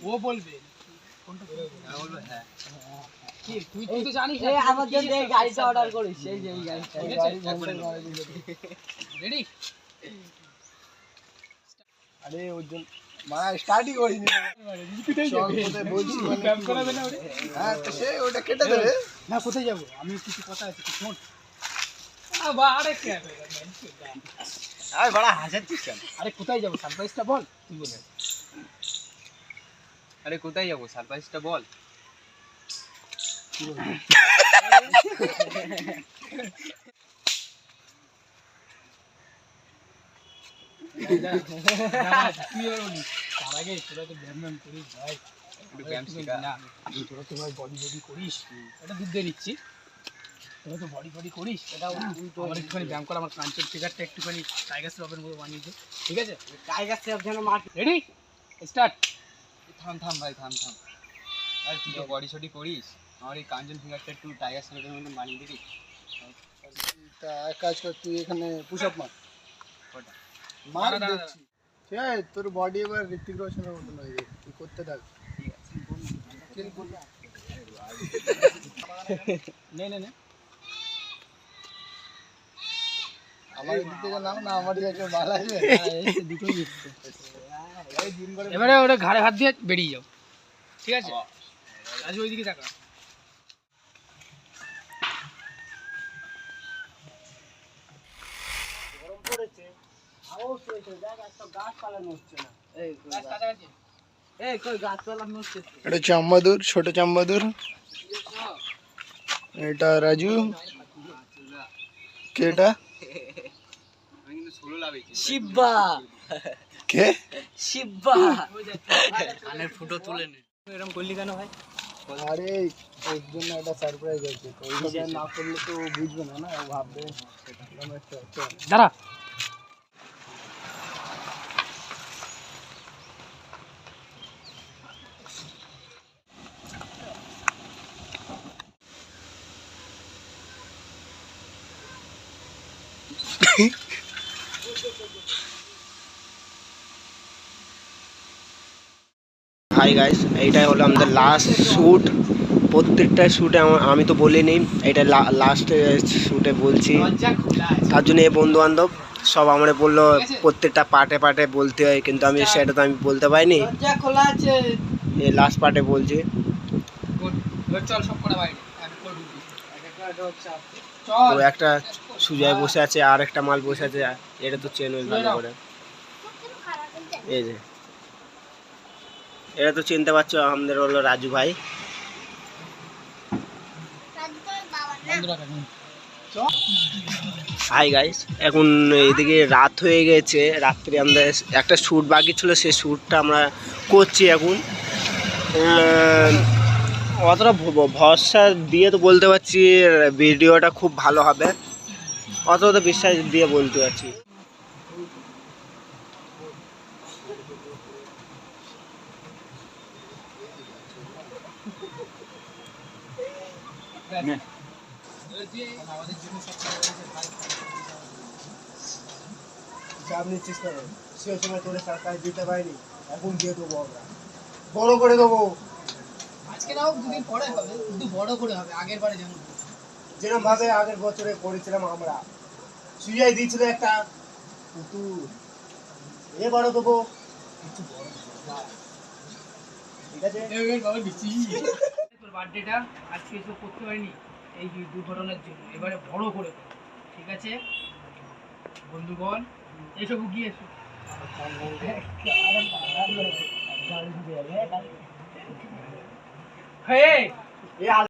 ও বলবে কোনটা বলবে হ্যাঁ কি তুই তো জানিস এই আমার জন্য এই গাড়িটা অর্ডার করিস এই যে এই গাড়িটা রেডি আরে ওর জন্য মা স্টার্টই করিনি বলছি ব্যায়াম করাবে না ওরে হ্যাঁ তো সে ওটা কেটে দেবে না কোথায় যাব আমি কিছু কথা আছে কি শোন আরে কে আরে বড় হাসাচ্ছিস কেন আরে কোথায় যাব সারপ্রাইজটা বল তুই বলে আরে কোথায় যাব সারপ্রাইজটা বল তুই আর বলিস তার আগে তোরা তো ব্যায়াম করিস ভাই ব্যায়াম শিখা না তোরা তো ভাই বডি করিস এটা দুধ দিয়ে নিচ্ছি তোরা তো বডি করিস এটা আমার একটুখানি ব্যায়াম করা আমার কাঞ্চন ফিগারটা একটুখানি টাইগার শ্রফের মতো বানিয়ে দে ঠিক আছে টাইগার শ্রফ যেন মার রেডি স্টার্ট থাম ভাই থাম আরে তুই তো বডি করিস আমার এই কাঞ্চন ফিগারটা একটু টাইগার শ্রফের মতো বানিয়ে দিবি তা এক কাজ কর তুই এখানে পুশ আপ মার দেখছি ঠিক আছে তোর বডি এবার ঋত্বিক রোশনের মতন হয়ে যাবে তুই করতে থাক ঠিক আছে নে আমার দিক থেকে নাও না আমার দিকে ভালো লাগবে দুটোই দিচ্ছে এবারে ওটা ঘাড়ে হাত দিয়ে বেরিয়ে যাও ঠিক আছে আজ ওইদিকে তাকা গরম পড়েছে হাওয়া চলছে দেখ একটা গাছ পালানো হচ্ছে না এই গাছ কাটাকাটি এই কই গাছ পালানো হচ্ছে এটা চাম্বাদুর ছোট চাম্বাদুর এটা রাজু কে এটা শিব্বা কে শিব্বা কানের ফুটো তুলে নে এরকম করলি কেন ভাই আরে ওর জন্য একটা সারপ্রাইজ আছে তো ওইভাবে না করলে তো বুঝবে না ও ভাববে দাঁড়া হাই গাইস এইটাই হলো আমাদের লাস্ট শ্যুট প্রত্যেকটা শ্যুটে আমি তো বলিনি এটা লাস্ট শ্যুটে বলছি তার জন্য এই বন্ধুবান্ধব সব আমরা বললো প্রত্যেকটা পার্টে বলতে হয় কিন্তু আমি সেটা তো আমি বলতে পারিনি এই লাস্ট পার্টে বলছি তো একটা সুজয় বসে আছে আর একটা মাল বসে আছে এটা তো চেন ভালো করে এই যে এটা তো চিনতে পারছো আমাদের হলো রাজু ভাই হাই গাইস এখন এদিকে রাত হয়ে গেছে রাত্রে আমরা একটা শ্যুট বাকি ছিল সেই শ্যুটটা আমরা করছি এখন অতটা ভরসা দিয়ে তো বলতে পারছি ভিডিওটা খুব ভালো হবে অতটা বিশ্বাস দিয়ে বলতে পারছি চাপ নিচ্ছিস কেন সে সময় তোর সারপ্রাইজ দিতে পারিনি এখন দিয়ে দেবো আমরা বড় করে দেবো আজকে নাও দুদিন পরে হবে কিন্তু বড় করে হবে আগের বারে যেরকম ভাবে আগের বছরে করেছিলাম আমরা সুজাই দিয়েছিল একটা পুতুল এবারও দেবো কিছু বড় ঠিক আছে তোর বার্থডেটা আজকে এসব করতে পারিনি এই দুর্ঘটনার জন্য এবারে বড় করে ঠিক আছে বন্ধুগণ এসব গিয়ে এসো